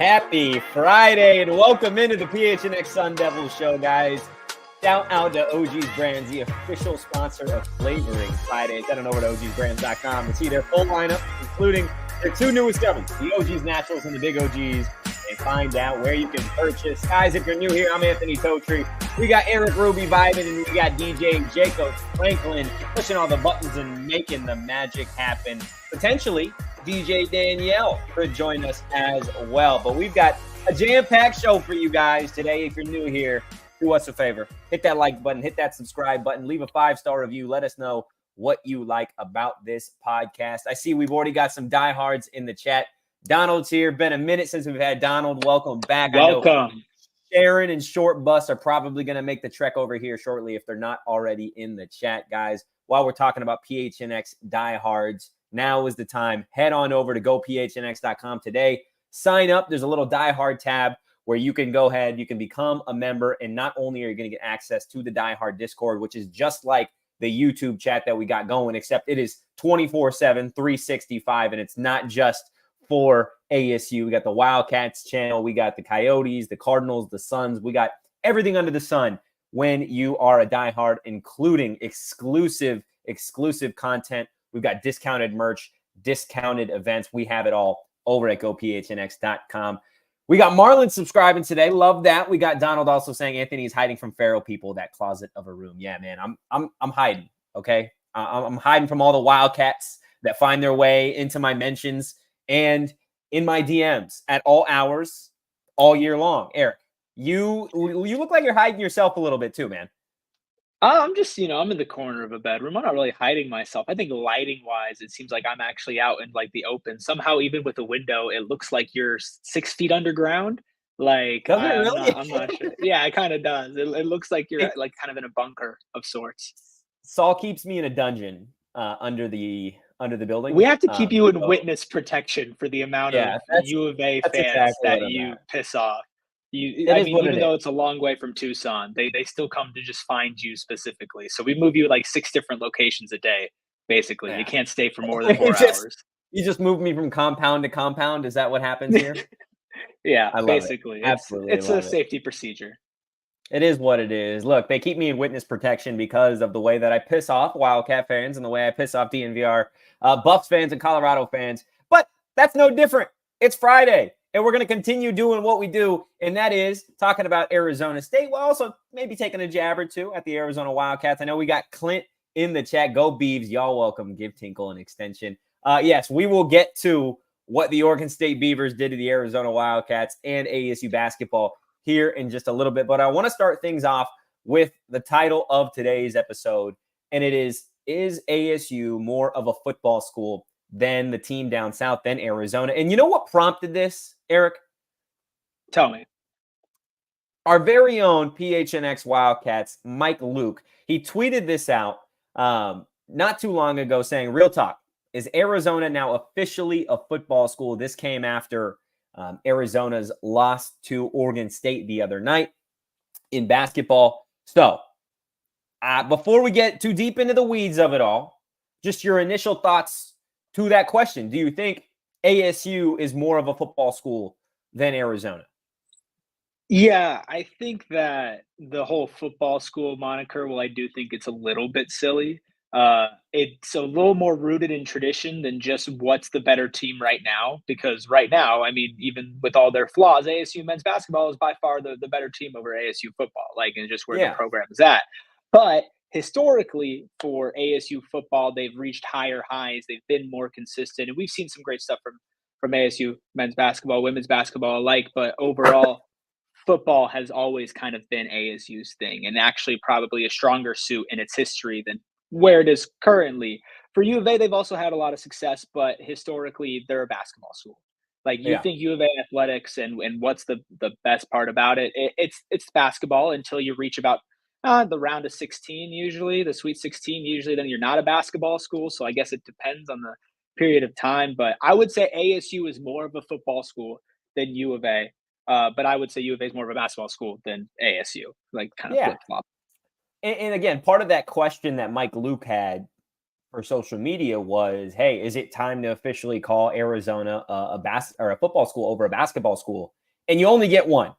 Happy Friday and welcome into the PHNX Sun Devils show, guys. Shout out to OG's Brands, the official sponsor of Flavoring Fridays. Head on over to ogsbrands.com to see their full lineup, including their two newest devils, the OG's Naturals and the Big OGs, and find out where you can purchase. Guys, if you're new here, I'm Anthony Totri. We got Erik, Ruby, vibing, and we got DJ Jacob Franklin pushing all the buttons and making the magic happen. Potentially, DJ Danielle could join us as well. But we've got a jam-packed show for you guys today. If you're new here, do us a favor. Hit that like button, hit that subscribe button, leave a 5-star review. Let us know what you like about this podcast. I see we've already got some diehards in the chat. Donald's here. Been a minute since we've had Donald. Welcome back. Welcome. I know Sharon and Short Bus are probably going to make the trek over here shortly if they're not already in the chat, guys. While we're talking about PHNX diehards, now is the time. Head on over to gophnx.com today. Sign up. There's a little diehard tab where you can go ahead. You can become a member, and not only are you going to get access to the diehard Discord, which is just like the YouTube chat that we got going, except it is 24/7, 365, and it's not just for ASU. We got the Wildcats channel. We got the Coyotes, the Cardinals, the Suns. We got everything under the sun when you are a diehard, including exclusive content. We've got discounted merch, discounted events. We have it all over at gophnx.com. We got Marlon subscribing today. Love that. We got Donald also saying Anthony's hiding from feral people, that closet of a room. Yeah, man, I'm hiding. Okay, I'm hiding from all the Wildcats that find their way into my mentions and in my DMs at all hours, all year long. Erik, you look like you're hiding yourself a little bit too, man. I'm just, I'm in the corner of a bedroom. I'm not really hiding myself. I think lighting-wise, it seems like I'm actually out in like the open. Somehow, even with the window, it looks like you're 6 feet underground. Like, Does it really? I'm not sure. Yeah, it kind of does. It looks like you're like kind of in a bunker of sorts. Saul keeps me in a dungeon under the building. We have to keep you in witness protection for the amount of U of A fans exactly that you piss off. Even though it's a long way from Tucson, they still come to just find you specifically. So we move you like 6 different locations a day, basically. Yeah. You can't stay for more than 4 hours. You just move me from compound to compound. Is that what happens here? Yeah, basically. Absolutely. It's a safety procedure. It is what it is. Look, they keep me in witness protection because of the way that I piss off Wildcat fans and the way I piss off DNVR Buffs fans and Colorado fans. But that's no different. It's Friday. And we're going to continue doing what we do, and that is talking about Arizona State. We'll also maybe taking a jab or two at the Arizona Wildcats. I know we got Clint in the chat. Go Beavs. Y'all welcome. Give Tinkle an extension. Yes, we will get to what the Oregon State Beavers did to the Arizona Wildcats and ASU basketball here in just a little bit. But I want to start things off with the title of today's episode, and it is ASU more of a football school than the team down south, than Arizona? And you know what prompted this, Erik? Tell me. Our very own PHNX Wildcats, Mike Luke, he tweeted this out not too long ago saying, real talk, is Arizona now officially a football school? This came after Arizona's loss to Oregon State the other night in basketball. So before we get too deep into the weeds of it all, just your initial thoughts to that question. Do you think ASU is more of a football school than Arizona? Yeah, I think that the whole football school moniker, well, I do think it's a little bit silly. It's a little more rooted in tradition than just what's the better team right now. Because right now, I mean, even with all their flaws, ASU men's basketball is by far the better team over ASU football, like, and just where the program is at. But historically, for ASU football, they've reached higher highs. They've been more consistent, and we've seen some great stuff from ASU men's basketball, women's basketball alike. But overall, football has always kind of been ASU's thing, and actually probably a stronger suit in its history than where it is currently. For U of A, they've also had a lot of success, but historically, they're a basketball school. Like, you think U of A athletics, and what's the best part about it? It's basketball until you reach about the round of 16, usually the Sweet 16. Usually, then you're not a basketball school. So I guess it depends on the period of time. But I would say ASU is more of a football school than U of A. But I would say U of A is more of a basketball school than ASU, like kind of flip flop. And again, part of that question that Mike Luke had for social media was, hey, is it time to officially call Arizona a football school over a basketball school? And you only get one.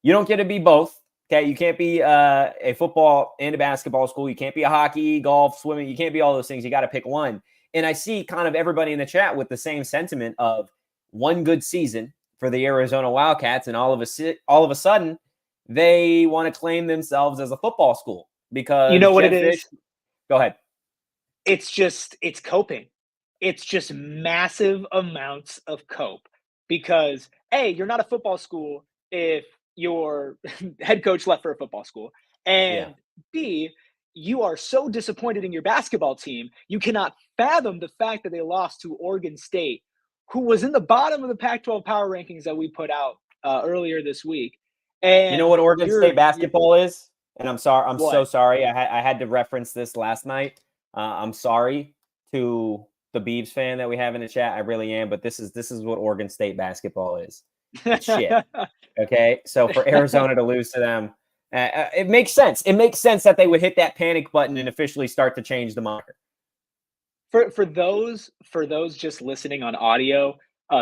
You don't get to be both. Okay, you can't be a football and a basketball school. You can't be a hockey, golf, swimming. You can't be all those things. You got to pick one. And I see kind of everybody in the chat with the same sentiment of one good season for the Arizona Wildcats, and all of a sudden, they want to claim themselves as a football school because you know what Jed it Fish, is? Go ahead. It's coping. It's just massive amounts of cope because A, you're not a football school if your head coach left for a football school. Yeah. And B, you are so disappointed in your basketball team, you cannot fathom the fact that they lost to Oregon State, who was in the bottom of the Pac-12 power rankings that we put out earlier this week. You know And what Oregon State you're basketball is? And I'm sorry. I'm so what? sorry. I had to reference this last night. I'm sorry to the Beavs fan that we have in the chat. I really am. But this is what Oregon State basketball is. It's shit. Okay. So for Arizona to lose to them, it makes sense. It makes sense that they would hit that panic button and officially start to change the moniker. For those just listening on audio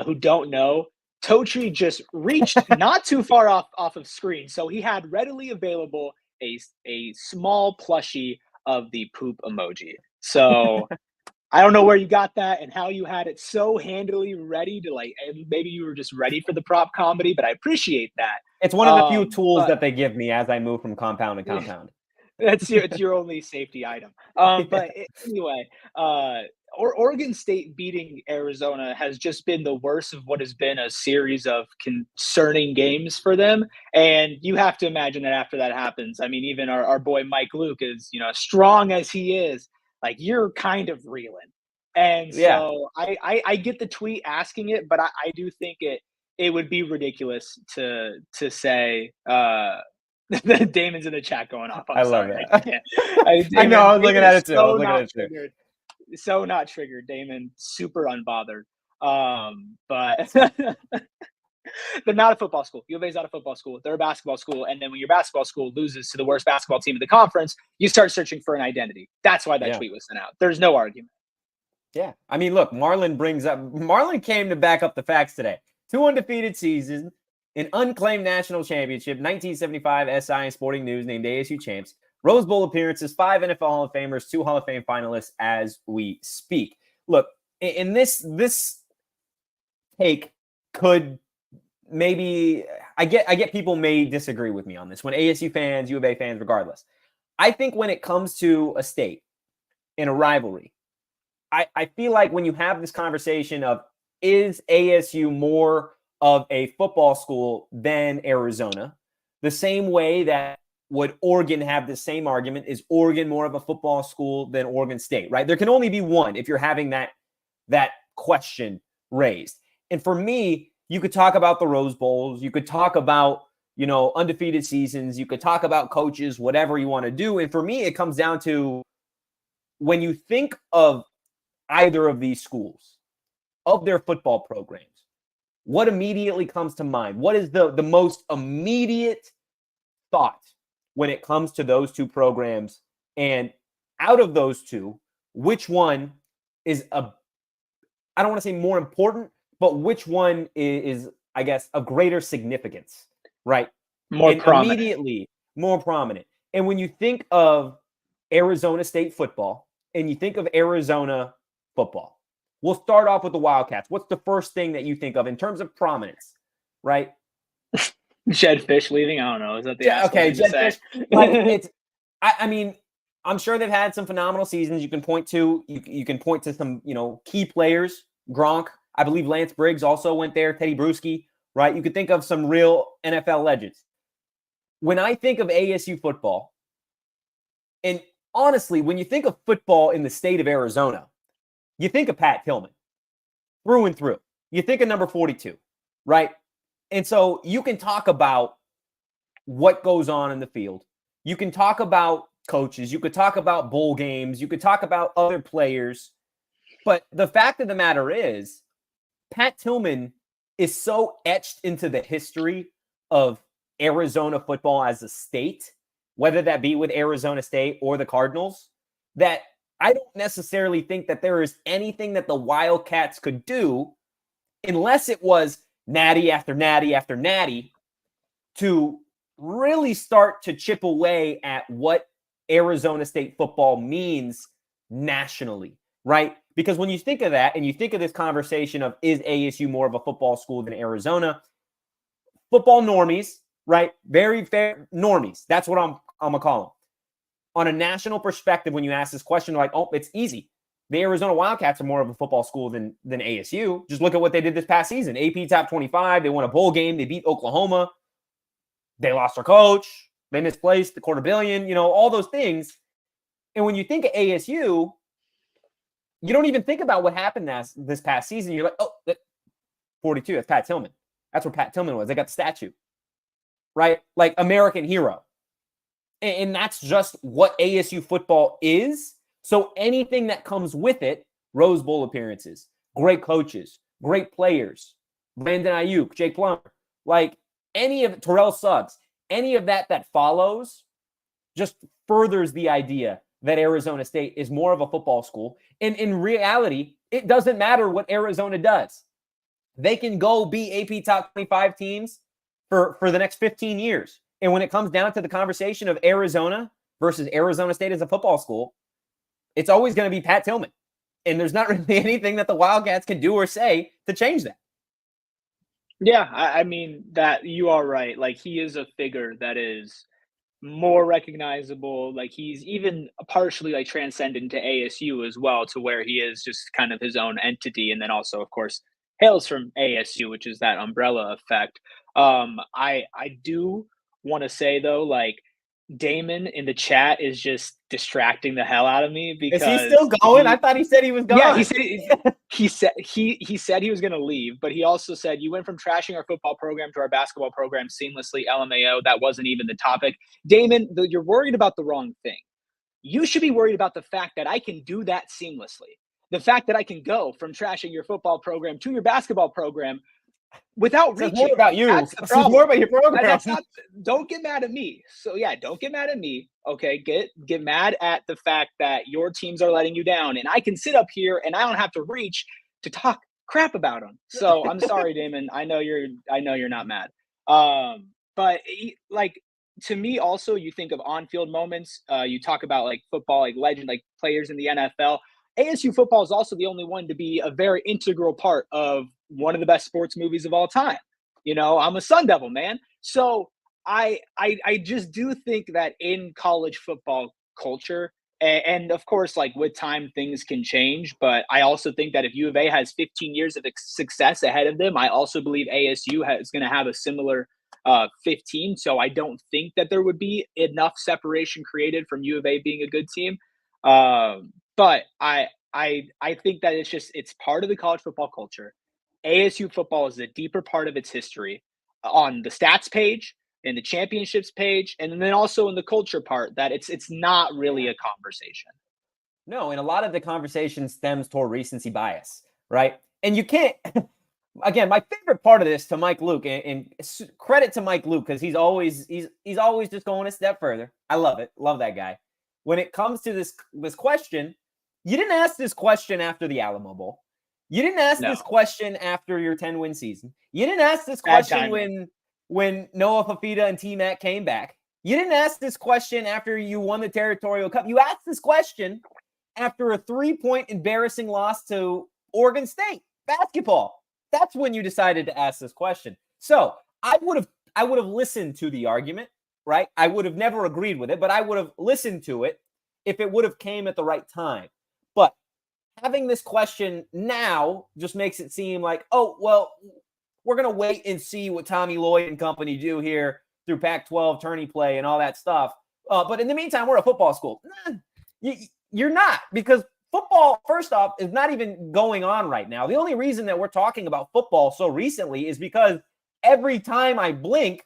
who don't know, Totri just reached not too far off of screen, so he had readily available a small plushie of the poop emoji. So I don't know where you got that and how you had it so handily ready to and maybe you were just ready for the prop comedy, but I appreciate that. It's one of the few tools that they give me as I move from compound to compound. It's your only safety item. But anyway, Oregon State beating Arizona has just been the worst of what has been a series of concerning games for them. And you have to imagine that after that happens, I mean, even our boy Mike Luke is, strong as he is, like you're kind of reeling. And so I get the tweet asking it, but I do think it would be ridiculous to say Damon's in the chat going off. I'm sorry. Love it. I can't. I know. I was looking at it too. So not triggered. Damon, super unbothered. But they're not a football school. U of A is not a football school. They're a basketball school. And then when your basketball school loses to the worst basketball team in the conference, you start searching for an identity. That's why that tweet was sent out. There's no argument. Yeah. I mean, look, Marlon came to back up the facts today. 2 undefeated seasons, an unclaimed national championship, 1975 SI and Sporting News named ASU champs, Rose Bowl appearances, 5 NFL Hall of Famers, 2 Hall of Fame finalists as we speak. Look, in this take could maybe I get people may disagree with me on this. When ASU fans, U of A fans, regardless, I think when it comes to a state in a rivalry, I feel like when you have this conversation of is ASU more of a football school than Arizona, the same way that would Oregon have the same argument, is Oregon more of a football school than Oregon State, right? There can only be one if you're having that question raised. And for me, you could talk about the Rose Bowls, you could talk about, undefeated seasons, you could talk about coaches, whatever you want to do. And for me, it comes down to when you think of either of these schools, of their football programs, what immediately comes to mind? What is the most immediate thought when it comes to those two programs? And out of those two, which one is I don't want to say more important, but which one is I guess, of greater significance, right? More prominent. Immediately more prominent. And when you think of Arizona State football and you think of Arizona football, we'll start off with the Wildcats. What's the first thing that you think of in terms of prominence, right? Jed Fish leaving? I don't know. Is that the okay? Jed Fish. Like, I mean, I'm sure they've had some phenomenal seasons. You can point to you can point to some key players. Gronk, I believe Lance Briggs also went there. Teddy Bruschi, right? You could think of some real NFL legends. When I think of ASU football, and honestly, when you think of football in the state of Arizona, you think of Pat Tillman through and through. You think of number 42, right? And so you can talk about what goes on in the field. You can talk about coaches. You could talk about bowl games. You could talk about other players. But the fact of the matter is, Pat Tillman is so etched into the history of Arizona football as a state, whether that be with Arizona State or the Cardinals, that I don't necessarily think that there is anything that the Wildcats could do unless it was natty after natty after natty to really start to chip away at what Arizona State football means nationally, right? Because when you think of that and you think of this conversation of is ASU more of a football school than Arizona, football normies, right? Very fair normies. That's what I'm gonna call them. On a national perspective, when you ask this question, they're like, oh, it's easy. The Arizona Wildcats are more of a football school than ASU. Just look at what they did this past season. AP top 25. They won a bowl game. They beat Oklahoma. They lost their coach. They misplaced the $250 million, all those things. And when you think of ASU, you don't even think about what happened this past season. You're like, oh, 42, that's Pat Tillman. That's where Pat Tillman was. They got the statue, right? Like American hero. And that's just what ASU football is. So anything that comes with it, Rose Bowl appearances, great coaches, great players, Brandon Ayuk, Jake Plummer, like any of Terrell Suggs, any of that follows just furthers the idea that Arizona State is more of a football school. And in reality, it doesn't matter what Arizona does. They can go be AP top 25 teams for the next 15 years. And when it comes down to the conversation of Arizona versus Arizona State as a football school, it's always going to be Pat Tillman. And there's not really anything that the Wildcats can do or say to change that. Yeah, I mean, that you are right. Like, he is a figure that is more recognizable. Like, he's even partially like transcendent to ASU as well, to where he is just kind of his own entity. And then also, of course, hails from ASU, which is that umbrella effect. I do want to say though, like, Damon in the chat is just distracting the hell out of me because is he still going? I thought he said he was gone. Yeah, he said he was going to leave, but he also said you went from trashing our football program to our basketball program seamlessly. LMAO. That wasn't even the topic. Damon, you're worried about the wrong thing. You should be worried about the fact that I can do that seamlessly. The fact that I can go from trashing your football program to your basketball program without reaching. More about you. That's the problem. More about your program. That's not. Don't get mad at me. So yeah, don't get mad at me. Okay, get mad at the fact that your teams are letting you down, and I can sit up here and I don't have to reach to talk crap about them. So I'm sorry, Damon. I know you're not mad. But like, to me, also, you think of on-field moments. You talk about like football, like legend, like players in the NFL. ASU football is also the only one to be a very integral part of one of the best sports movies of all time. I'm a Sun Devil, man. So I just do think that in college football culture, and of course, like with time, things can change. But I also think that if U of A has 15 years of success ahead of them, I also believe ASU is going to have a similar 15. So I don't think that there would be enough separation created from U of A being a good team. But I think that it's part of the college football culture. ASU football is a deeper part of its history on the stats page, in the championships page, and then also in the culture part, that it's not really a conversation. No, and a lot of the conversation stems toward recency bias, right? And you can't, again, my favorite part of this to Mike Luke, and credit to Mike Luke, because he's always just going a step further. I love it. Love that guy. When it comes to this question, you didn't ask this question after the Alamo Bowl. You didn't ask this question after your 10-win season. You didn't ask this question when Noah Fafita and T-Mac came back. You didn't ask this question after you won the Territorial Cup. You asked this question after a 3-point embarrassing loss to Oregon State basketball. That's when you decided to ask this question. So I would have listened to the argument, right? I would have never agreed with it, but I would have listened to it if it would have came at the right time. But having this question now just makes it seem like, oh, well, we're going to wait and see what Tommy Lloyd and company do here through Pac-12 tourney play and all that stuff. But in the meantime, we're a football school. You're not, because football, first off, is not even going on right now. The only reason that we're talking about football so recently is because every time I blink,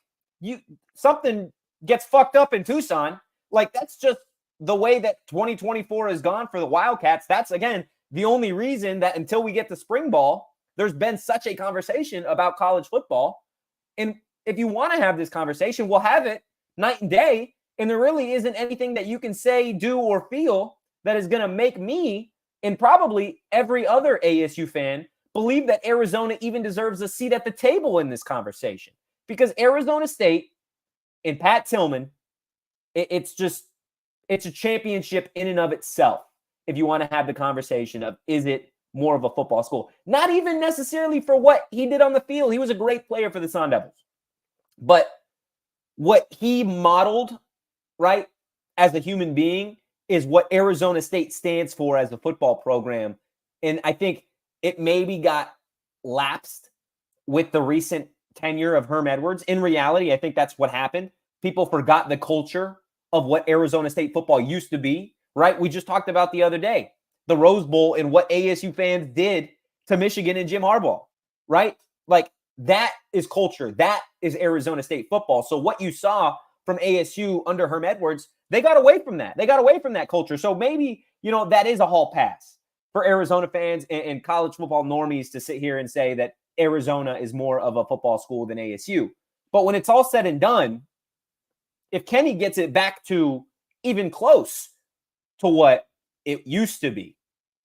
something gets fucked up in Tucson. Like, that's just the way that 2024 has gone for the Wildcats. That's, again, the only reason that until we get to spring ball, there's been such a conversation about college football. And if you want to have this conversation, we'll have it night and day. And there really isn't anything that you can say, do, or feel that is going to make me and probably every other ASU fan believe that Arizona even deserves a seat at the table in this conversation. Because Arizona State and Pat Tillman, it's a championship in and of itself if you want to have the conversation of, is it more of a football school? Not even necessarily for what he did on the field. He was a great player for the Sun Devils. But what he modeled, right, as a human being is what Arizona State stands for as a football program. And I think it maybe got lapsed with the recent tenure of Herm Edwards. In reality, I think that's what happened. People forgot the culture of what Arizona State football used to be, right? We just talked about the other day, the Rose Bowl and what ASU fans did to Michigan and Jim Harbaugh, right? Like, that is culture. That is Arizona State football. So what you saw from ASU under Herm Edwards, they got away from that. They got away from that culture. So maybe, that is a hall pass for Arizona fans and college football normies to sit here and say that Arizona is more of a football school than ASU. But when it's all said and done, if Kenny gets it back to even close to what it used to be,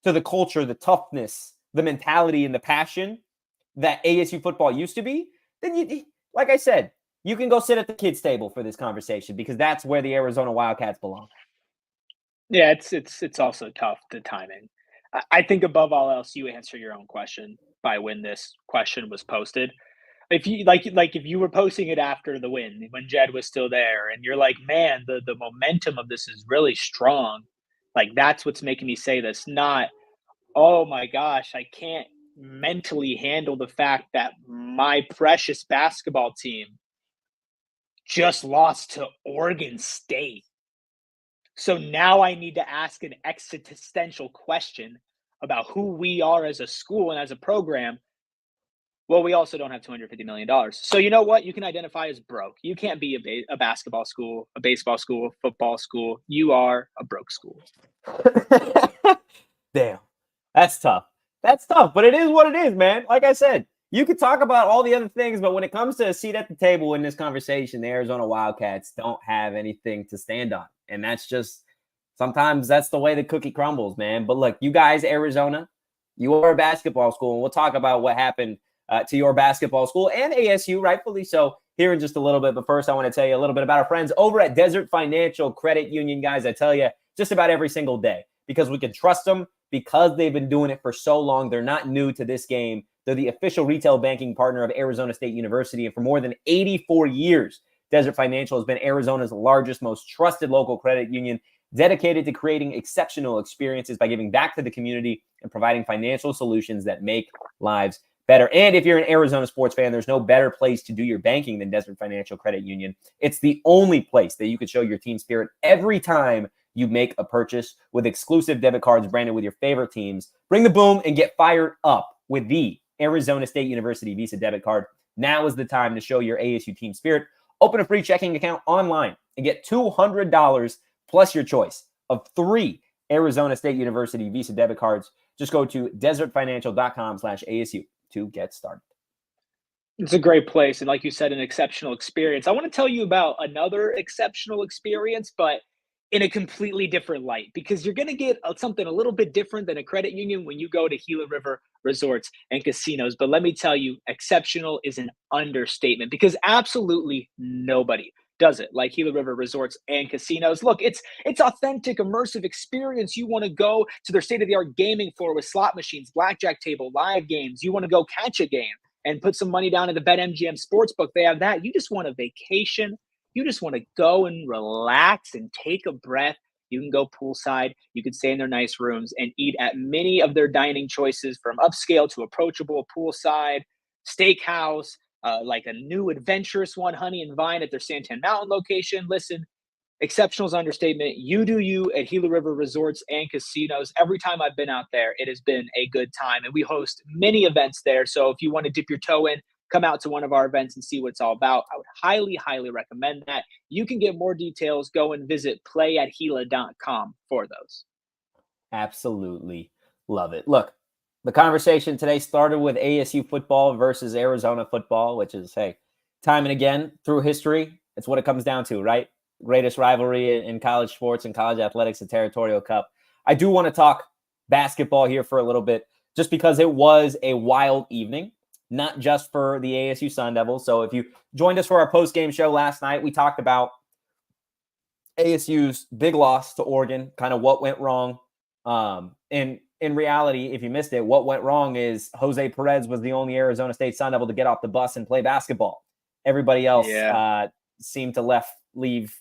to the culture, the toughness, the mentality, and the passion that ASU football used to be, then you, like I said, you can go sit at the kids' table for this conversation because that's where the Arizona Wildcats belong. Yeah, it's also tough, the timing. I think above all else, you answer your own question by when this question was posted. If you if you were posting it after the win, when Jed was still there, and you're like, man, the momentum of this is really strong. Like, that's what's making me say this, not, oh my gosh, I can't mentally handle the fact that my precious basketball team just lost to Oregon State. So now I need to ask an existential question about who we are as a school and as a program. Well, we also don't have $250 million. So you know what? You can identify as broke. You can't be a basketball school, a baseball school, a football school. You are a broke school. Damn. That's tough. That's tough, but it is what it is, man. Like I said, you could talk about all the other things, but when it comes to a seat at the table in this conversation, the Arizona Wildcats don't have anything to stand on. And that's just, sometimes that's the way the cookie crumbles, man. But look, you guys, Arizona, you are a basketball school, and we'll talk about what happened to your basketball school and ASU, rightfully so, here in just a little bit. But first, I want to tell you a little bit about our friends over at Desert Financial Credit Union, guys. I tell you just about every single day because we can trust them because they've been doing it for so long. They're not new to this game. They're the official retail banking partner of Arizona State University. And for more than 84 years, Desert Financial has been Arizona's largest, most trusted local credit union, dedicated to creating exceptional experiences by giving back to the community and providing financial solutions that make lives better. And if you're an Arizona sports fan, there's no better place to do your banking than Desert Financial Credit Union. It's the only place that you can show your team spirit every time you make a purchase with exclusive debit cards branded with your favorite teams. Bring the boom and get fired up with the Arizona State University Visa debit card. Now is the time to show your ASU team spirit. Open a free checking account online and get $200 plus your choice of 3 Arizona State University Visa debit cards. Just go to desertfinancial.com/ASU to get started. It's a great place. And like you said, an exceptional experience. I want to tell you about another exceptional experience, but in a completely different light, because you're going to get something a little bit different than a credit union when you go to Gila River Resorts and Casinos. But let me tell you, exceptional is an understatement because absolutely nobody does it like Gila River Resorts and Casinos. Look, it's authentic, immersive experience. You want to go to their state-of-the-art gaming floor with slot machines, blackjack table, live games. You want to go catch a game and put some money down at the BetMGM Sportsbook. They have that. You just want a vacation. You just want to go and relax and take a breath. You can go poolside. You can stay in their nice rooms and eat at many of their dining choices, from upscale to approachable, poolside, steakhouse, like a new adventurous one, Honey and Vine, at their Santan Mountain location. Listen, exceptional is understatement. You do you at Gila River Resorts and Casinos. Every time I've been out there, it has been a good time. And we host many events there. So if you want to dip your toe in, come out to one of our events and see what it's all about. I would highly, highly recommend that. You can get more details. Go and visit playathila.com for those. Absolutely love it. Look, the conversation today started with ASU football versus Arizona football, which is, hey, time and again through history, it's what it comes down to, right? Greatest rivalry in college sports and college athletics, the Territorial Cup. I do want to talk basketball here for a little bit, just because it was a wild evening, not just for the ASU Sun Devils. So if you joined us for our post-game show last night, we talked about ASU's big loss to Oregon, kind of what went wrong. And in reality, if you missed it, what went wrong is Jose Perez was the only Arizona State Sun Devil to get off the bus and play basketball. Everybody else seemed to leave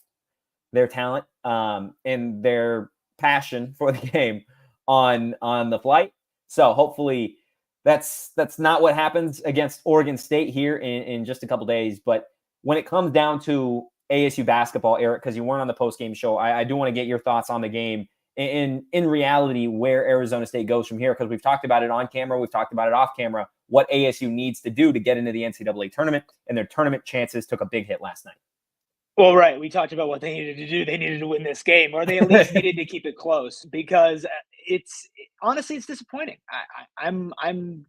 their talent and their passion for the game on the flight. So hopefully that's not what happens against Oregon State here in just a couple days. But when it comes down to ASU basketball, Erik, because you weren't on the post-game show, I do want to get your thoughts on the game in reality, where Arizona State goes from here, because we've talked about it on camera, we've talked about it off camera, what ASU needs to do to get into the NCAA tournament, and their tournament chances took a big hit last night. Well, right. We talked about what they needed to do. They needed to win this game, or they at least needed to keep it close, because honestly, it's disappointing. I am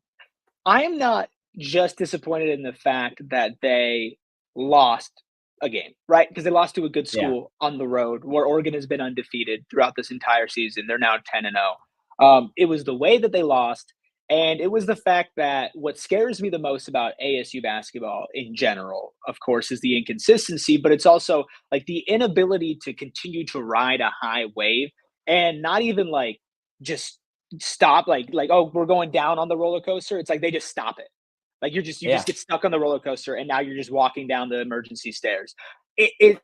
not just disappointed in the fact that they lost a game, right? Because they lost to a good school on the road, where Oregon has been undefeated throughout this entire season. They're now 10-0. It was the way that they lost. And it was the fact that what scares me the most about ASU basketball in general, of course, is the inconsistency, but it's also like the inability to continue to ride a high wave and not even like just stop, like, oh, we're going down on the roller coaster. It's like they just stop it. Like you just get stuck on the roller coaster, and now you're just walking down the emergency stairs. It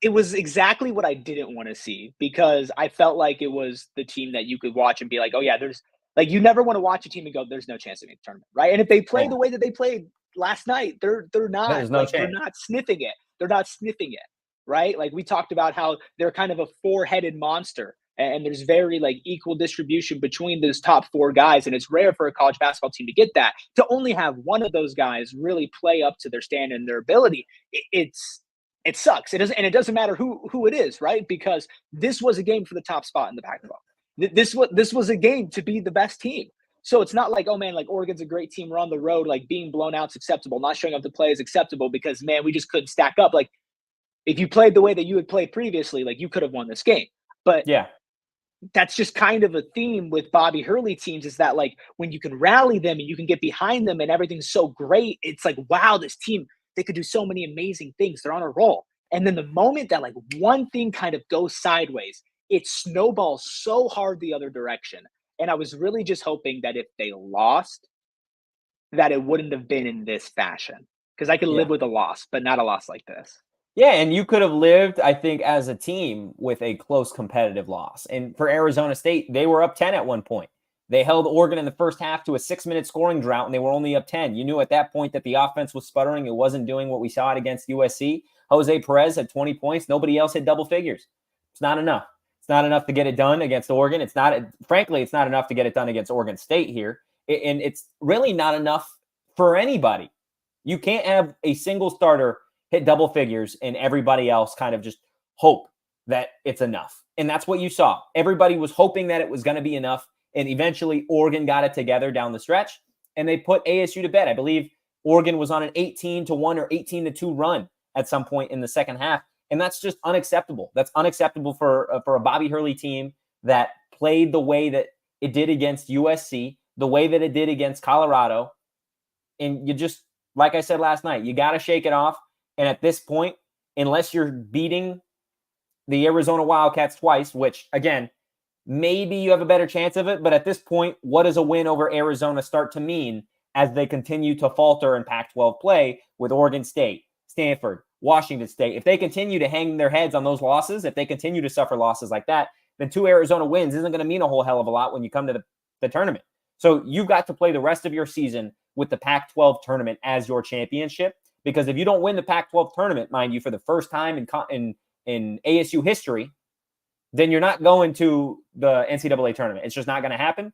was exactly what I didn't want to see, because I felt like it was the team that you could watch and be like, oh yeah, there's like, you never want to watch a team and go, there's no chance to make the tournament, right? And if they play the way that they played last night, they're not There's no like chance. they're not sniffing it. They're not sniffing it, right? Like we talked about how they're kind of a four-headed monster, and there's very like equal distribution between those top four guys, and it's rare for a college basketball team to get that. To only have one of those guys really play up to their stand and their ability, it sucks. It doesn't matter who it is, right? Because this was a game for the top spot in the Pac-12. This was a game to be the best team. So it's not like, oh man, like Oregon's a great team, we're on the road, like being blown out's acceptable, not showing up to play is acceptable because, man, we just couldn't stack up. Like if you played the way that you had played previously, like you could have won this game. But that's just kind of a theme with Bobby Hurley teams, is that like when you can rally them and you can get behind them and everything's so great, it's like, wow, this team, they could do so many amazing things. They're on a roll. And then the moment that like one thing kind of goes sideways, it snowballs so hard the other direction. And I was really just hoping that if they lost, that it wouldn't have been in this fashion, because I could live with a loss, but not a loss like this. Yeah, and you could have lived, I think, as a team with a close competitive loss. And for Arizona State, they were up 10 at one point. They held Oregon in the first half to a 6-minute scoring drought, and they were only up 10. You knew at that point that the offense was sputtering. It wasn't doing what we saw it against USC. Jose Perez had 20 points. Nobody else hit double figures. It's not enough. It's not enough to get it done against Oregon. Frankly, it's not enough to get it done against Oregon State here. And it's really not enough for anybody. You can't have a single starter hit double figures and everybody else kind of just hope that it's enough. And that's what you saw. Everybody was hoping that it was going to be enough. And eventually Oregon got it together down the stretch and they put ASU to bed. I believe Oregon was on an 18-1 or 18-2 run at some point in the second half. And that's just unacceptable. That's unacceptable for a Bobby Hurley team that played the way that it did against USC, the way that it did against Colorado. And you just, like I said last night, you got to shake it off. And at this point, unless you're beating the Arizona Wildcats twice, which, again, maybe you have a better chance of it. But at this point, what does a win over Arizona start to mean as they continue to falter in Pac-12 play with Oregon State, Stanford, Washington State? If they continue to hang their heads on those losses, if they continue to suffer losses like that, then 2 Arizona wins isn't going to mean a whole hell of a lot when you come to the tournament. So you've got to play the rest of your season with the Pac-12 tournament as your championship. Because if you don't win the Pac-12 tournament, mind you, for the first time in ASU history, then you're not going to the NCAA tournament. It's just not going to happen.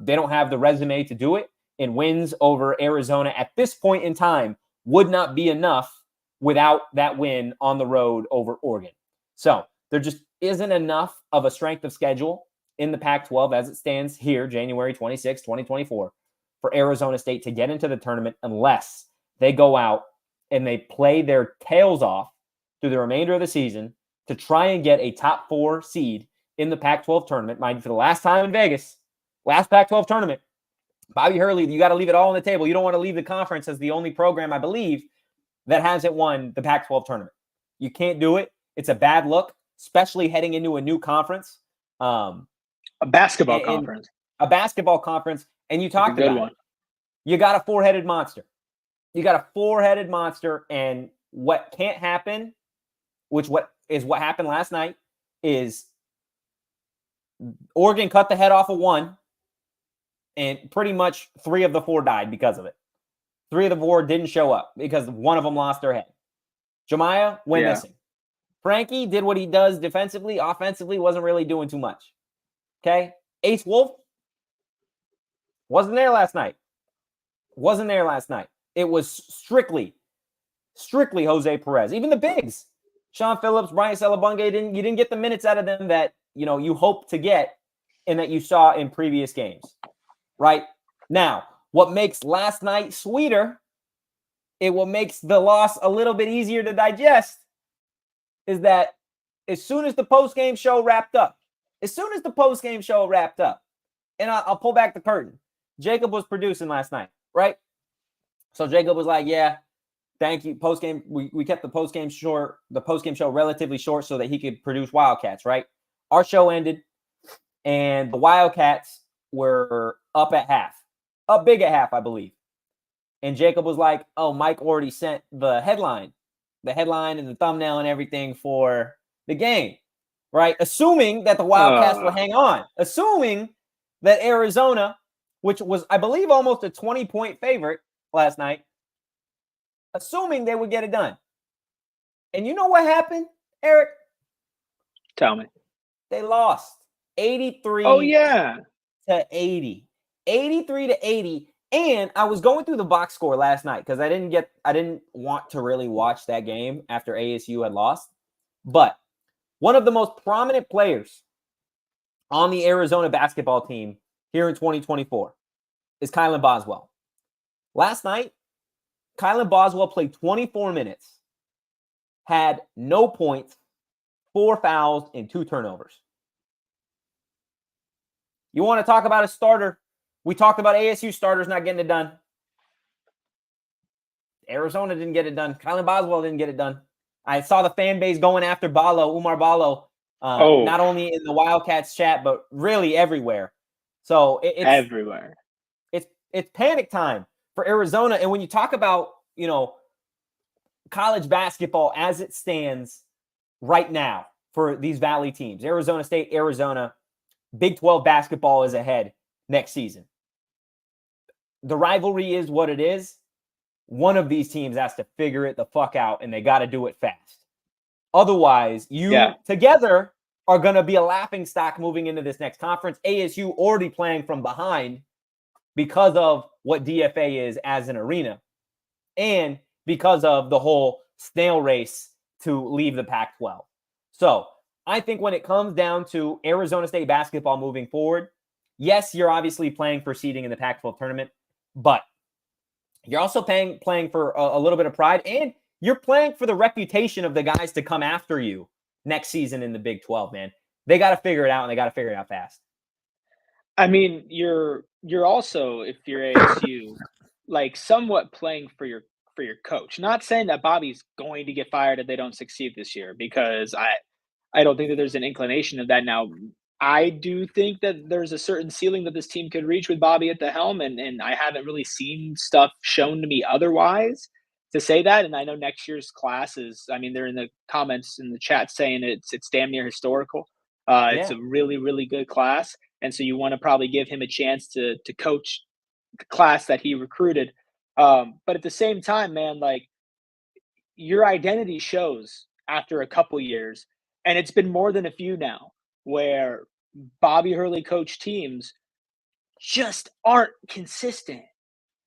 They don't have the resume to do it. And wins over Arizona at this point in time would not be enough without that win on the road over Oregon. So there just isn't enough of a strength of schedule in the Pac-12 as it stands here, January 26, 2024, for Arizona State to get into the tournament unless they go out and they play their tails off through the remainder of the season to try and get a top 4 seed in the Pac-12 tournament, mind you, for the last time in Vegas, last Pac-12 tournament, Bobby Hurley, you got to leave it all on the table. You don't want to leave the conference as the only program, I believe, that hasn't won the Pac-12 tournament. You can't do it. It's a bad look, especially heading into a new conference. A basketball conference. A basketball conference. And you talked about it. You got a four-headed monster. And what can't happen, what happened last night, is Oregon cut the head off of one, and pretty much 3 of the 4 died because of it. 3 of the 4 didn't show up because one of them lost their head. Jemiah went missing. Frankie did what he does defensively. Offensively, wasn't really doing too much. Okay? Ace Wolf wasn't there last night. It was strictly Jose Perez. Even the bigs, Sean Phillips, Brian Celebunge, you didn't get the minutes out of them that you hope to get and that you saw in previous games. Right? Now, what makes last night sweeter, what makes the loss a little bit easier to digest, is that as soon as the post-game show wrapped up, and I'll pull back the curtain, Jacob was producing last night, right? So Jacob was like, yeah, thank you. Post-game, we kept the post-game show relatively short so that he could produce Wildcats, right? Our show ended, and the Wildcats were up big at half, I believe. And Jacob was like, oh, Mike already sent the headline and the thumbnail and everything for the game, right? Assuming that the Wildcats will hang on. Assuming that Arizona, which was, I believe, almost a 20-point favorite last night, assuming they would get it done. And you know what happened, Erik? Tell me. They lost 83 to 80. 83 to 80. And I was going through the box score last night because I didn't want to really watch that game after ASU had lost. But one of the most prominent players on the Arizona basketball team here in 2024 is Kylan Boswell. Last night, Kylan Boswell played 24 minutes, had no points, 4 fouls, and 2 turnovers. You want to talk about a starter? We talked about ASU starters not getting it done. Arizona didn't get it done. Kylan Boswell didn't get it done. I saw the fan base going after Umar Ballo, not only in the Wildcats chat, but really everywhere. So it's everywhere. It's panic time for Arizona. And when you talk about, college basketball as it stands right now for these Valley teams, Arizona State, Arizona, Big 12 basketball is ahead next season. The rivalry is what it is. One of these teams has to figure it the fuck out, and they got to do it fast. Otherwise, together are going to be a laughing stock moving into this next conference. ASU already playing from behind because of what DFA is as an arena and because of the whole snail race to leave the Pac-12. So I think when it comes down to Arizona State basketball moving forward, yes, you're obviously playing for seeding in the Pac-12 tournament, but you're also playing for a little bit of pride, and you're playing for the reputation of the guys to come after you next season in the Big 12, man. They got to figure it out, and they got to figure it out fast. I mean, you're also, if you're ASU, like somewhat playing for your coach. Not saying that Bobby's going to get fired if they don't succeed this year, because I don't think that there's an inclination of that now. I do think that there's a certain ceiling that this team could reach with Bobby at the helm, and I haven't really seen stuff shown to me otherwise to say that. And I know next year's class is, I mean, they're in the comments in the chat saying it's damn near historical. It's a really, really good class. And so you want to probably give him a chance to coach the class that he recruited. But at the same time, man, like your identity shows after a couple years, and it's been more than a few now, where Bobby Hurley coach teams just aren't consistent.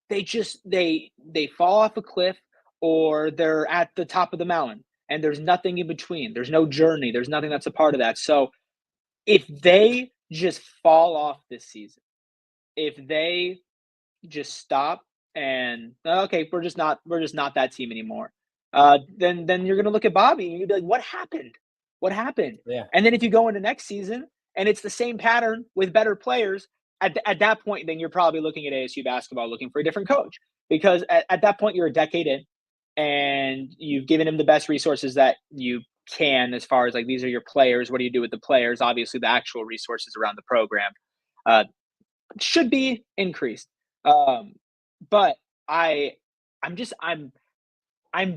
They fall off a cliff, or they're at the top of the mountain and there's nothing in between. There's no journey. There's nothing that's a part of that. So if they just fall off this season, if they just stop and okay, we're just not that team anymore, then you're gonna look at Bobby and you'll be like, what happened? Yeah. And then if you go into next season and it's the same pattern with better players, at that point, then you're probably looking at ASU basketball looking for a different coach, because at that point you're a decade in and you've given him the best resources that you can, as far as like, these are your players. What do you do with the players? Obviously, the actual resources around the program uh, should be increased. But I'm just I'm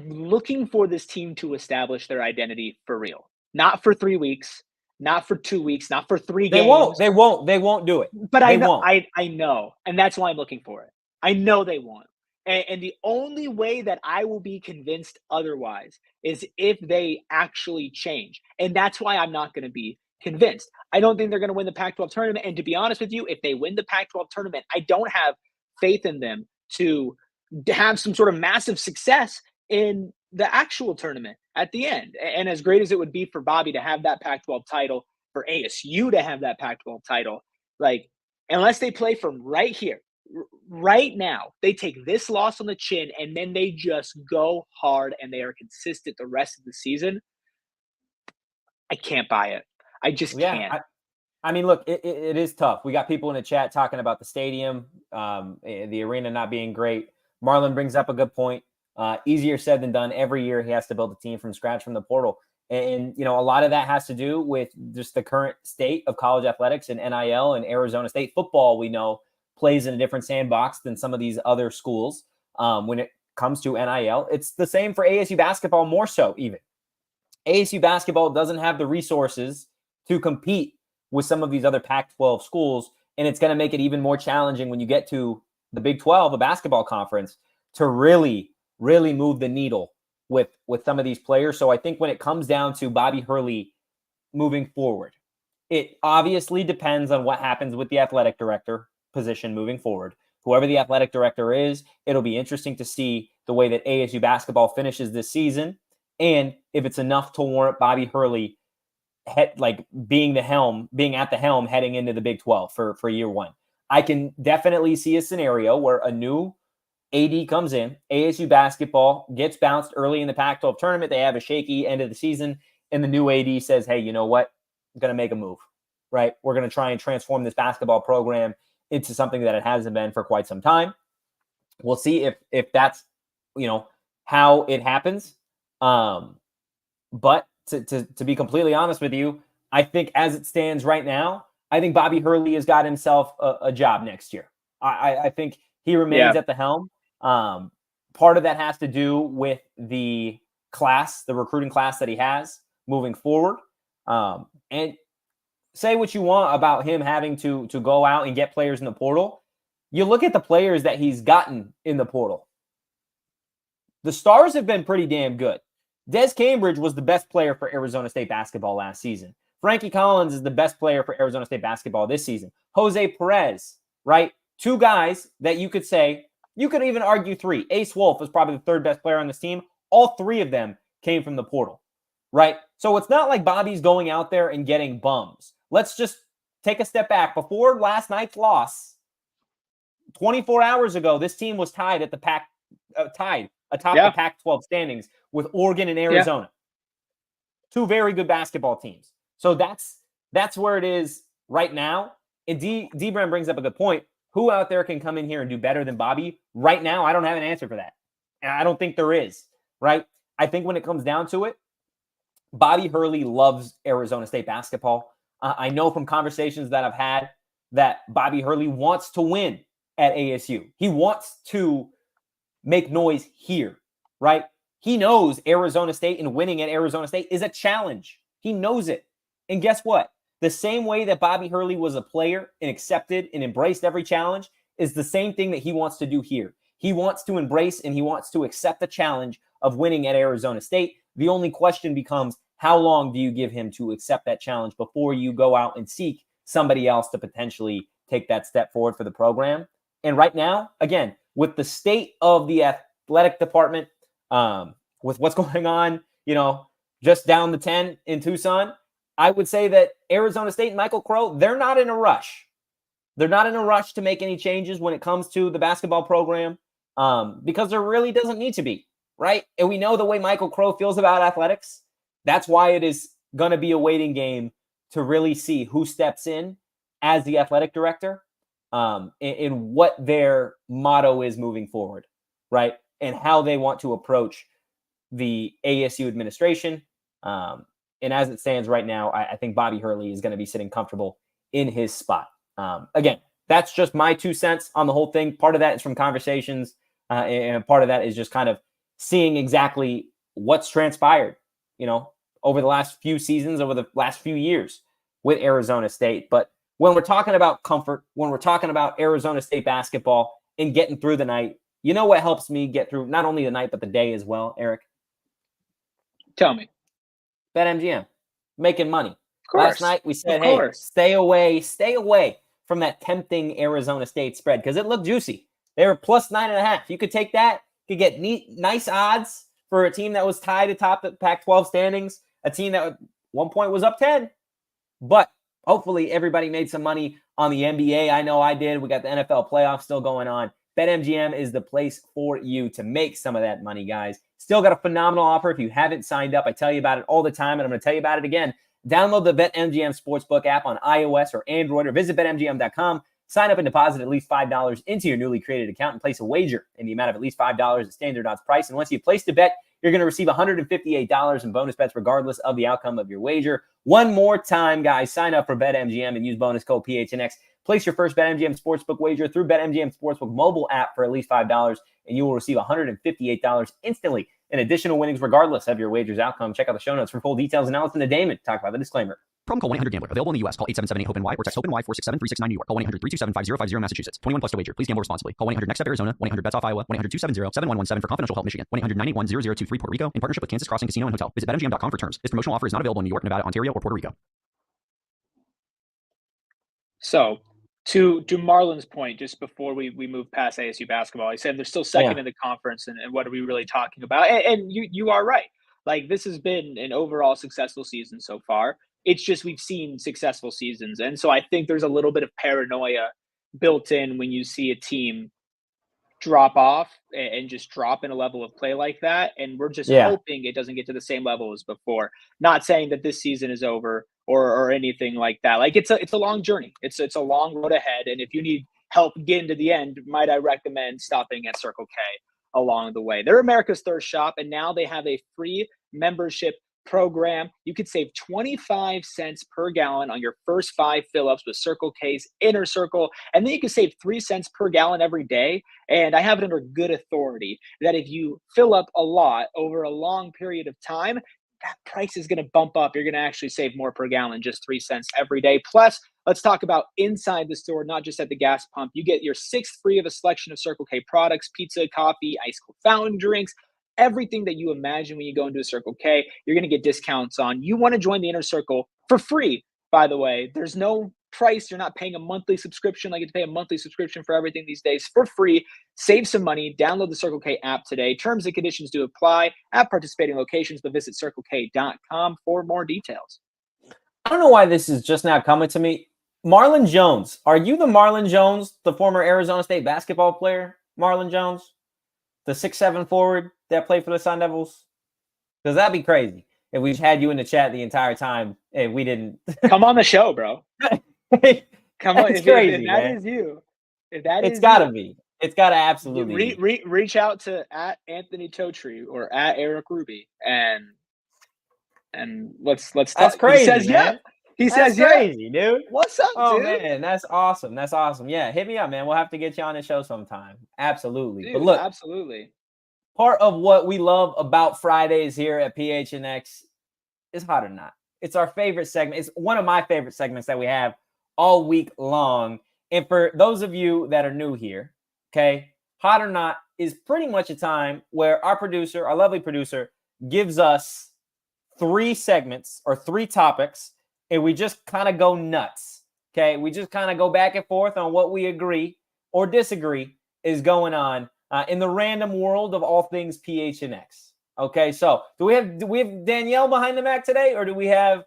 looking for this team to establish their identity for real, not for 3 weeks, not for 2 weeks, not for three They games. won't. They won't. They won't do it. But I They know, won't. I know, and that's why I'm looking for it. I know they won't. And the only way that I will be convinced otherwise is if they actually change. And that's why I'm not going to be convinced. I don't think they're going to win the Pac-12 tournament. And to be honest with you, if they win the Pac-12 tournament, I don't have faith in them to have some sort of massive success in the actual tournament at the end. And as great as it would be for Bobby to have that Pac-12 title, for ASU to have that Pac-12 title, like, unless they play from right here, right now, they take this loss on the chin and then they just go hard and they are consistent the rest of the season, I can't buy it. I just can't. I mean, look, it is tough. We got people in the chat talking about the stadium, the arena not being great. Marlon brings up a good point. Easier said than done. Every year he has to build a team from scratch from the portal. And, you know, a lot of that has to do with just the current state of college athletics and NIL, and Arizona State football, we know, plays in a different sandbox than some of these other schools when it comes to NIL. It's the same for ASU basketball, more so even. ASU basketball doesn't have the resources to compete with some of these other Pac-12 schools, and it's going to make it even more challenging when you get to the Big 12, a basketball conference, to really, really move the needle with some of these players. So I think when it comes down to Bobby Hurley moving forward, it obviously depends on what happens with the athletic director position moving forward. Whoever the athletic director is, it'll be interesting to see the way that ASU basketball finishes this season, and if it's enough to warrant Bobby Hurley being at the helm heading into the Big 12 for year one. I can definitely see a scenario where a new AD comes in, ASU basketball gets bounced early in the Pac-12 tournament. They have a shaky end of the season, and the new AD says, hey, you know what? I'm going to make a move, right? We're going to try and transform this basketball program into something that it hasn't been for quite some time. We'll see if that's, you know, how it happens. But to be completely honest with you, I think as it stands right now, I think Bobby Hurley has got himself a job next year. I think he remains at the helm. Part of that has to do with the recruiting class that he has moving forward. And say what you want about him having to go out and get players in the portal. You look at the players that he's gotten in the portal. The stars have been pretty damn good. Des Cambridge was the best player for Arizona State basketball last season. Frankie Collins is the best player for Arizona State basketball this season. Jose Perez, right? Two guys that you could say, you could even argue three. Ace Wolf is probably the third best player on this team. All three of them came from the portal, right? So it's not like Bobby's going out there and getting bums. Let's just take a step back. Before last night's loss, 24 hours ago, this team was tied at the atop the Pac-12 standings with Oregon and Arizona. Two very good basketball teams. So that's where it is right now. And D-Brand brings up a good point. Who out there can come in here and do better than Bobby? Right now, I don't have an answer for that. And I don't think there is, right? I think when it comes down to it, Bobby Hurley loves Arizona State basketball. I know from conversations that I've had that Bobby Hurley wants to win at ASU. He wants to make noise here, right? He knows Arizona State, and winning at Arizona State is a challenge. He knows it. And guess what? The same way that Bobby Hurley was a player and accepted and embraced every challenge is the same thing that he wants to do here. He wants to embrace and he wants to accept the challenge of winning at Arizona State. The only question becomes, how long do you give him to accept that challenge before you go out and seek somebody else to potentially take that step forward for the program? And right now, again, with the state of the athletic department, with what's going on, you know, just down the 10 in Tucson, I would say that Arizona State and Michael Crow, they're not in a rush. They're not in a rush to make any changes when it comes to the basketball program because there really doesn't need to be, right? And we know the way Michael Crow feels about athletics. That's why it is going to be a waiting game to really see who steps in as the athletic director, and what their motto is moving forward, right? And how they want to approach the ASU administration. And as it stands right now, I think Bobby Hurley is going to be sitting comfortable in his spot. Again, that's just my 2 cents on the whole thing. Part of that is from conversations, and part of that is just kind of seeing exactly what's transpired, over the last few seasons, over the last few years with Arizona State. But when we're talking about comfort, when we're talking about Arizona State basketball and getting through the night, what helps me get through not only the night, but the day as well, Erik? Tell me. BetMGM, making money. Of course. Last night we said, hey, stay away from that tempting Arizona State spread because it looked juicy. They were plus 9.5. You could take that. You could get nice odds for a team that was tied atop the Pac-12 standings, a team that at one point was up 10. But hopefully everybody made some money on the NBA. I know I did. We got the NFL playoffs still going on. BetMGM is the place for you to make some of that money, guys. Still got a phenomenal offer. If you haven't signed up, I tell you about it all the time, and I'm going to tell you about it again. Download the BetMGM Sportsbook app on iOS or Android, or visit BetMGM.com. Sign up and deposit at least $5 into your newly created account and place a wager in the amount of at least $5 at standard odds price. And once you place the bet, you're going to receive $158 in bonus bets regardless of the outcome of your wager. One more time, guys, sign up for BetMGM and use bonus code PHNX. Place your first BetMGM Sportsbook wager through BetMGM Sportsbook mobile app for at least $5, and you will receive $158 instantly in additional winnings regardless of your wager's outcome. Check out the show notes for full details. And now listen to Damon talk about the disclaimer. Promo call 1-800-GAMBLER. Available in the U.S. Call 877-8-HOPE-NY or text HOPE-NY 467-369 New York. Call 1-800-327-5050 Massachusetts. 21 plus to wager. Please gamble responsibly. Call 1-800-NEXT-STEP Arizona. 1-800-BETS-OFF Iowa. 1-800-270-7117 for confidential help Michigan. 1-800-981-0023 Puerto Rico in partnership with Kansas Crossing Casino and Hotel. Visit BetMGM.com for terms. This promotional offer is not available in New York, Nevada, Ontario, or Puerto Rico. So, to Marlon's point, just before we move past ASU basketball, he said they're still second in the conference, and what are we really talking about? And you are right. Like, this has been an overall successful season so far. It's just we've seen successful seasons. And so I think there's a little bit of paranoia built in when you see a team drop off and just drop in a level of play like that. And we're just hoping it doesn't get to the same level as before. Not saying that this season is over or anything like that. Like, it's a long journey. It's a long road ahead. And if you need help getting to the end, might I recommend stopping at Circle K along the way. They're America's thirst shop, and now they have a free membership program. You could save 25 cents per gallon on your first 5 fill-ups with Circle K's Inner Circle, and then you can save 3 cents per gallon every day. And I have it under good authority that if you fill up a lot over a long period of time, that price is going to bump up. You're going to actually save more per gallon, just 3 cents every day. Plus, let's talk about inside the store, not just at the gas pump. You get your 6th free of a selection of Circle K products, pizza, coffee, ice cold fountain drinks, everything that you imagine when you go into a Circle K, you're going to get discounts on. You want to join the Inner Circle for free, by the way. There's no price. You're not paying a monthly subscription. Like, you have to pay a monthly subscription for everything these days for free. Save some money. Download the Circle K app today. Terms and conditions do apply at participating locations, but visit CircleK.com for more details. I don't know why this is just now coming to me. Marlon Jones. Are you the Marlon Jones, the former Arizona State basketball player? Marlon Jones? The 6'7" forward that played for the Sun Devils? Because that'd be crazy if we just had you in the chat the entire time and we didn't. Come on the show, bro. Come on. It's crazy, if that is you. If that it's is got to you, be. It's got to absolutely be. Reach out to at Anthony Totri or at Erik Ruby and let's talk. That's crazy, He says, man. yeah. He says, crazy, dude. What's up, dude? dude? Man, that's awesome. That's awesome. Yeah, hit me up, man. We'll have to get you on the show sometime. Absolutely. Dude, but look, absolutely. Part of what we love about Fridays here at PHNX is Hot or Not. It's our favorite segment. It's one of my favorite segments that we have all week long. And for those of you that are new here, okay, Hot or Not is pretty much a time where our producer, our lovely producer, gives us 3 segments or 3 topics, and we just kind of go nuts, okay? We just kind of go back and forth on what we agree or disagree is going on in the random world of all things PHNX. Okay, so do we have Danielle behind the Mac today, or do we have?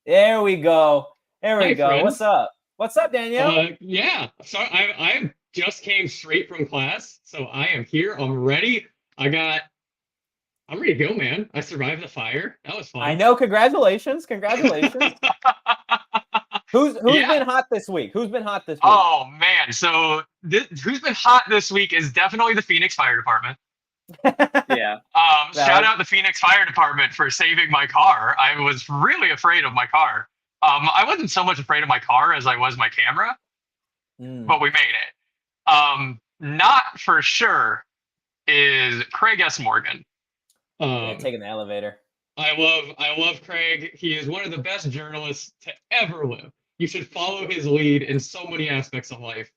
There we go. There we go. Friend. What's up? What's up, Danielle? Yeah. So I just came straight from class, so I am here. I'm ready. I'm ready to go, man. I survived the fire. That was fun. I know. Congratulations. Who's Yeah. been hot this week? Who's been hot this week? Oh man, so who's been hot this week is definitely the Phoenix Fire Department. Yeah. Shout out the Phoenix Fire Department for saving my car. I was really afraid of my car. I wasn't so much afraid of my car as I was my camera, but we made it. Not for sure is Craig S. Morgan. Yeah, taking the elevator. I love Craig. He is one of the best journalists to ever live. You should follow his lead in so many aspects of life.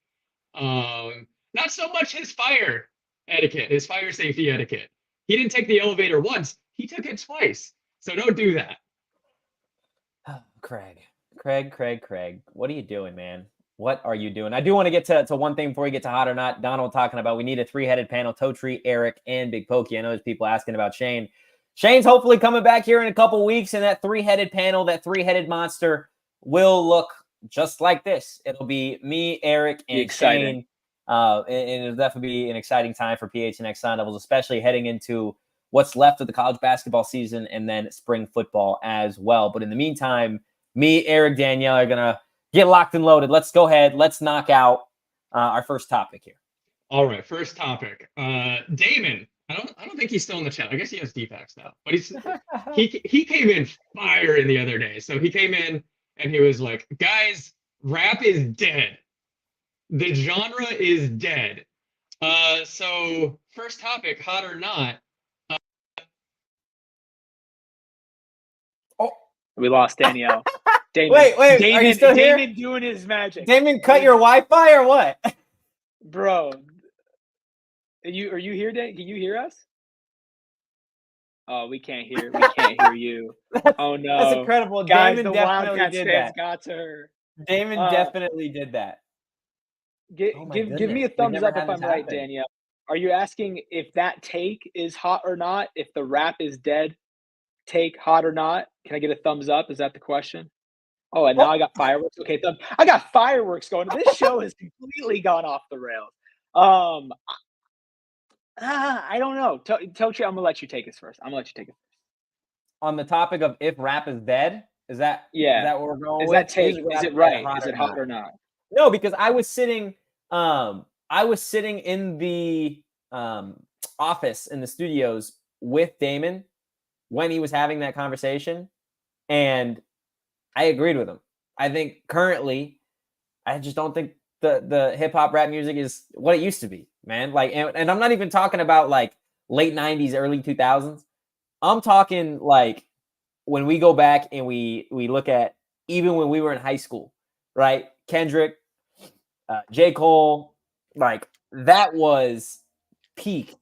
Not so much his fire etiquette, his fire safety etiquette. He didn't take the elevator once, he took it twice. So don't do that. Craig. What are you doing, man? What are you doing? I do want to get to one thing before we get to hot or not. Donald talking about we need a 3-headed panel, Totri, Erik, and Big Pokey. I know there's people asking about Shane. Shane's hopefully coming back here in a couple weeks, and that 3-headed panel, that 3-headed monster will look just like this. It'll be me, Erik, and Shane. And it'll definitely be an exciting time for PHNX Sun Devils, especially heading into what's left of the college basketball season and then spring football as well. But in the meantime, me, Erik, Danielle are going to get locked and loaded. Let's go ahead. Let's knock out our first topic here. All right, first topic. Damon. I don't think he's still in the chat. I guess he has defects now. But he came in firing the other day. So he came in and he was like, guys, rap is dead. The genre is dead. So first topic, hot or not. We lost Danielle. Damon, wait, Damon, are you still here? Damon doing his magic. Damon cut your Wi-Fi or what? Bro, are you here, Dan? Can you hear us? Oh, we can't hear you. Oh no, that's incredible. Guys, Damon the definitely Wildcats did fans that. got to her. Damon definitely did that. Give me a thumbs up if I'm right, Danielle. Are you asking if that take is hot or not? If the rap is dead, take hot or not? Can I get a thumbs up? Is that the question? Oh, and now I got fireworks. Okay, I got fireworks going. This show has completely gone off the rails. I don't know. Totri, I'm gonna let you take us first. On the topic of if rap is dead, is that where we're going? Is that take? Is it right? Is it hot or not? No, because I was sitting in the office in the studios with Damon when he was having that conversation, and I agreed with him. I think currently, I just don't think the hip hop rap music is what it used to be, man. Like, and I'm not even talking about like late 90s, early 2000s. I'm talking like when we go back and we look at even when we were in high school, right? Kendrick, J. Cole, like that was peak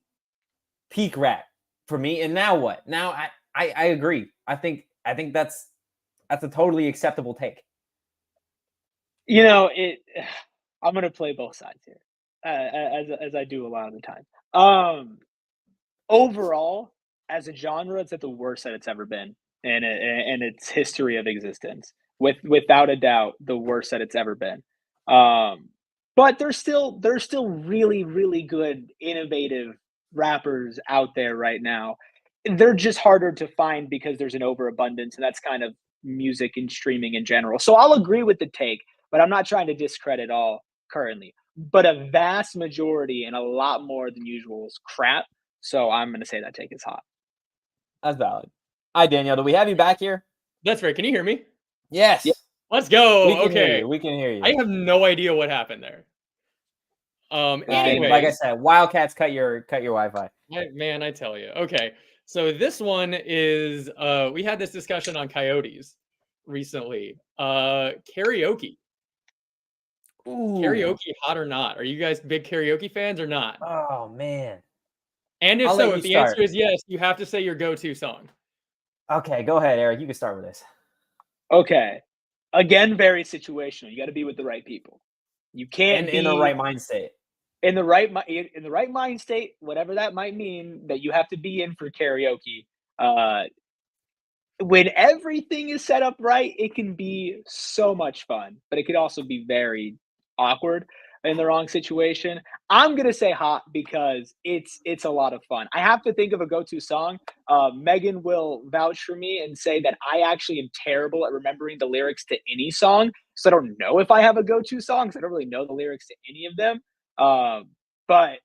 rap for me. And now what? Now I agree. I think that's a totally acceptable take. You know, I'm gonna play both sides here, as I do a lot of the time. Overall, as a genre, it's at the worst that it's ever been in its history of existence. Without a doubt, the worst that it's ever been. But there's still really, really good, innovative rappers out there right now. They're just harder to find because there's an overabundance, and that's kind of music and streaming in general. So I'll agree with the take, but I'm not trying to discredit all currently. But a vast majority and a lot more than usual is crap. So I'm going to say that take is hot. That's valid. Hi, Danielle. Do we have you back here? That's right. Can you hear me? Yes. Yep. Let's go. We can hear you. I have no idea what happened there. Anyways, like I said, Wildcats cut your Wi-Fi. Man, I tell you. Okay. So this one is we had this discussion on Coyotes recently. Karaoke. Ooh. Karaoke, hot or not? Are you guys big karaoke fans or not? Oh man. And if the answer is yes, you have to say your go-to song. Okay, go ahead, Erik. You can start with this. Okay. Again, very situational. You got to be with the right people. You can't be in the right mind state. In the right mind state, whatever that might mean, that you have to be in for karaoke. When everything is set up right, it can be so much fun, but it could also be very awkward. in the wrong situation. I'm gonna say hot because it's a lot of fun. I have to think of a go-to song. Megan will vouch for me and say that I actually am terrible at remembering the lyrics to any song. So I don't know if I have a go-to song because I don't really know the lyrics to any of them. But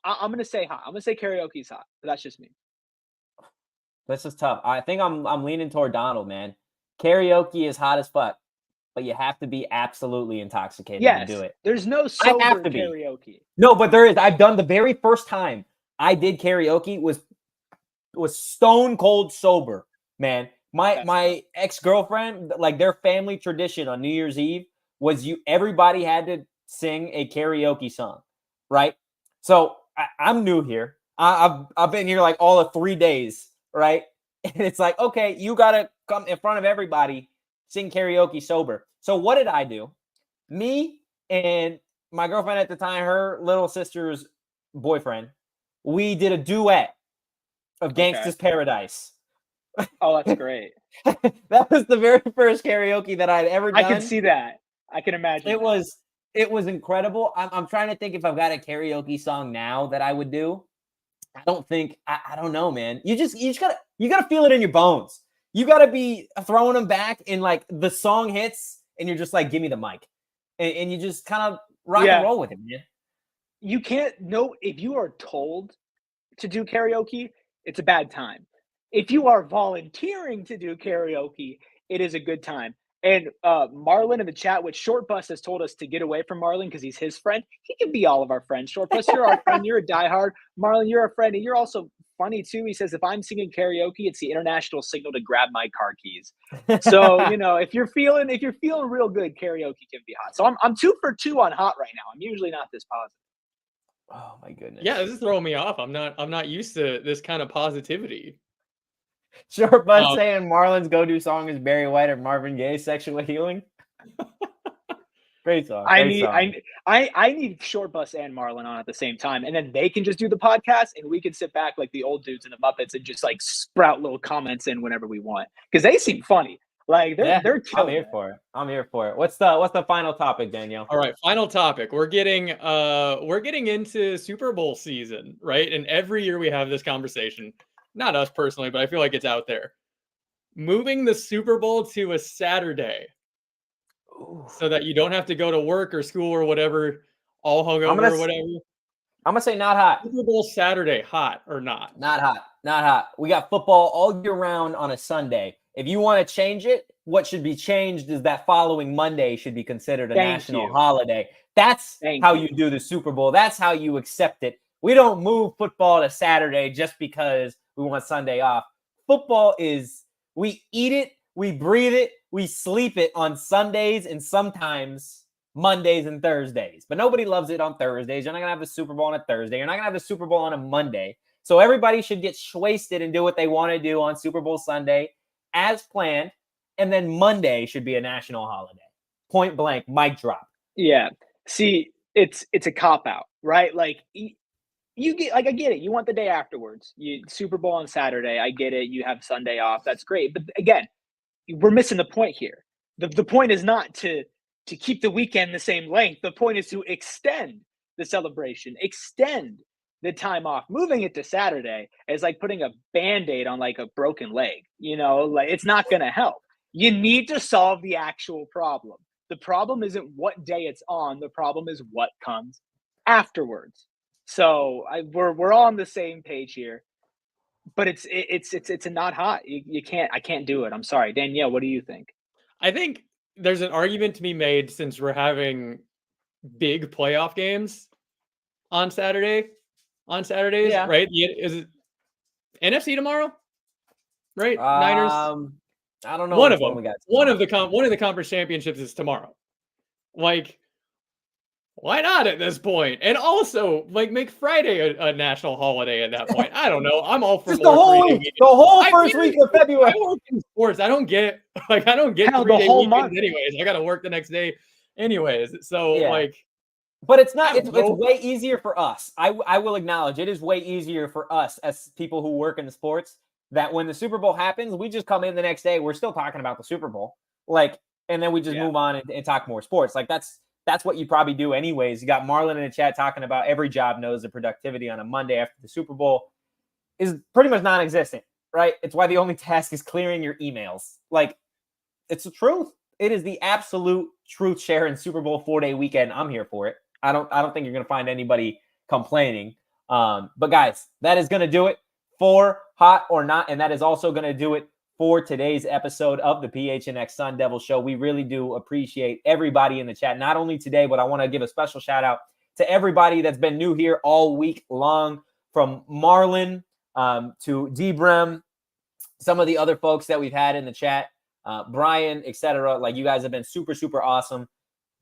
I'm gonna say hot. I'm gonna say karaoke's hot. But that's just me. This is tough. I think I'm leaning toward Donald, man. Karaoke is hot as fuck, but you have to be absolutely intoxicated to do it. There's no I have sober to be. karaoke. No, but there is. I've done the very first time I did karaoke was stone cold sober, man. My ex-girlfriend, like their family tradition on New Year's Eve was everybody had to sing a karaoke song, right? So I'm new here. I've been here like all of 3 days, right? And it's like, okay, you gotta come in front of everybody, sing karaoke sober. So what did I do? Me and my girlfriend at the time, her little sister's boyfriend, we did a duet of Gangsta's Paradise. Oh, that's great. That was the very first karaoke that I'd ever done. I can see that. I can imagine. It was incredible. I'm trying to think if I've got a karaoke song now that I would do. I don't think I don't know, man. You just gotta feel it in your bones. You gotta be throwing them back and like the song hits and you're just like, give me the mic. And you just kind of rock and roll with it, man. You can't know if you are told to do karaoke, it's a bad time. If you are volunteering to do karaoke, it is a good time. And Marlon in the chat, which Short Bus has told us to get away from Marlon because he's his friend. He can be all of our friends. Short Bus, you're our friend. You're a diehard. Marlon, you're a friend. And you're also funny, too. He says, if I'm singing karaoke, it's the international signal to grab my car keys. So, if you're feeling real good, karaoke can be hot. So I'm 2 for 2 on hot right now. I'm usually not this positive. Oh, my goodness. Yeah, this is throwing me off. I'm not used to this kind of positivity. Short Bus saying Marlon's go-to song is Barry White or Marvin Gaye's Sexual Healing. Great song. I need Short Bus and Marlon on at the same time, and then they can just do the podcast, and we can sit back like the old dudes in the Muppets and just like sprout little comments in whenever we want because they seem funny. Like they're I'm here for it. What's the final topic, Danielle? All right, final topic. We're getting into Super Bowl season, right? And every year we have this conversation. Not us personally, but I feel like it's out there. Moving the Super Bowl to a Saturday so that you don't have to go to work or school or whatever, all hungover or whatever. I'm going to say not hot. Super Bowl Saturday, hot or not? Not hot. We got football all year round on a Sunday. If you want to change it, what should be changed is that following Monday should be considered a national holiday. That's how you do the Super Bowl. That's how you accept it. We don't move football to Saturday just because we want Sunday off. Football is, we eat it, we breathe it, we sleep it on Sundays and sometimes Mondays and Thursdays. But nobody loves it on Thursdays. You're not going to have the Super Bowl on a Thursday. You're not going to have the Super Bowl on a Monday. So everybody should get wasted and do what they want to do on Super Bowl Sunday as planned. And then Monday should be a national holiday. Point blank, mic drop. Yeah. See, it's a cop-out, right? Like, you get, like, I get it. You want the day afterwards. Super Bowl on Saturday. I get it. You have Sunday off. That's great. But again, we're missing the point here. The point is not to keep the weekend the same length. The point is to extend the celebration, extend the time off. Moving it to Saturday is like putting a Band-Aid on like a broken leg. Like it's not going to help. You need to solve the actual problem. The problem isn't what day it's on. The problem is what comes afterwards. So we're all on the same page here, but it's a not hot. I can't do it. I'm sorry, Danielle. What do you think? I think there's an argument to be made since we're having big playoff games on Saturdays, right? Is it NFC tomorrow? Right? Niners. I don't know. One of them. One of the conference championships is tomorrow. Like, why not at this point? And also, like, make Friday a national holiday at that point. I don't know. I'm all for just the whole first week of February. I work in sports. I don't get 3 day whole weekends month. anyways. I got to work the next day anyways. So like, but it's not. It's way easier for us. I will acknowledge it is way easier for us as people who work in the sports that when the Super Bowl happens, we just come in the next day. We're still talking about the Super Bowl, like, and then we just move on and talk more sports. Like that's what you probably do anyways. You got Marlon in the chat talking about every job knows the productivity on a Monday after the Super Bowl is pretty much non-existent, right? It's why the only task is clearing your emails. Like, it's the truth. It is the absolute truth. Sharing Super Bowl 4-day weekend. I'm here for it. I don't think you're going to find anybody complaining. But guys, that is going to do it for Hot or Not. And that is also going to do it for today's episode of the PHNX Sun Devils show. We really do appreciate everybody in the chat, not only today, but I want to give a special shout out to everybody that's been new here all week long, from Marlon to Debrem, some of the other folks that we've had in the chat, Brian, etc. Like, you guys have been super, super awesome.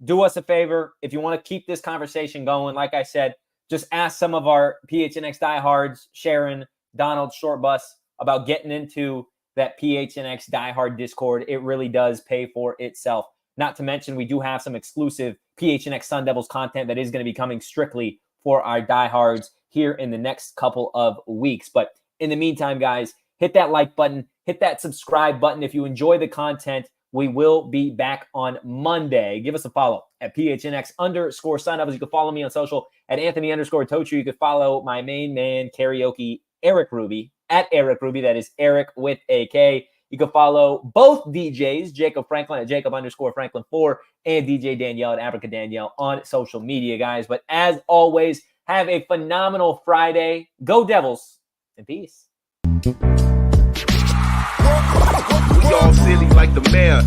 Do us a favor. If you want to keep this conversation going, like I said, just ask some of our PHNX diehards, Sharon, Donald, Shortbus, about getting into that PHNX diehard Discord. It really does pay for itself. Not to mention, we do have some exclusive PHNX Sun Devils content that is going to be coming strictly for our diehards here in the next couple of weeks. But in the meantime, guys, hit that like button, hit that subscribe button. If you enjoy the content, we will be back on Monday. Give us a follow at PHNX_Sun Devils. You can follow me on social at Anthony_Totri. You can follow my main man, karaoke, Erik Ruby, at Erik Ruby. That is Erik with a K. You can follow both DJs, Jacob Franklin at Jacob_Franklin4 and DJ Danielle at Abrica Danielle on social media, guys. But as always, have a phenomenal Friday. Go Devils, and peace. We all silly like the mayor.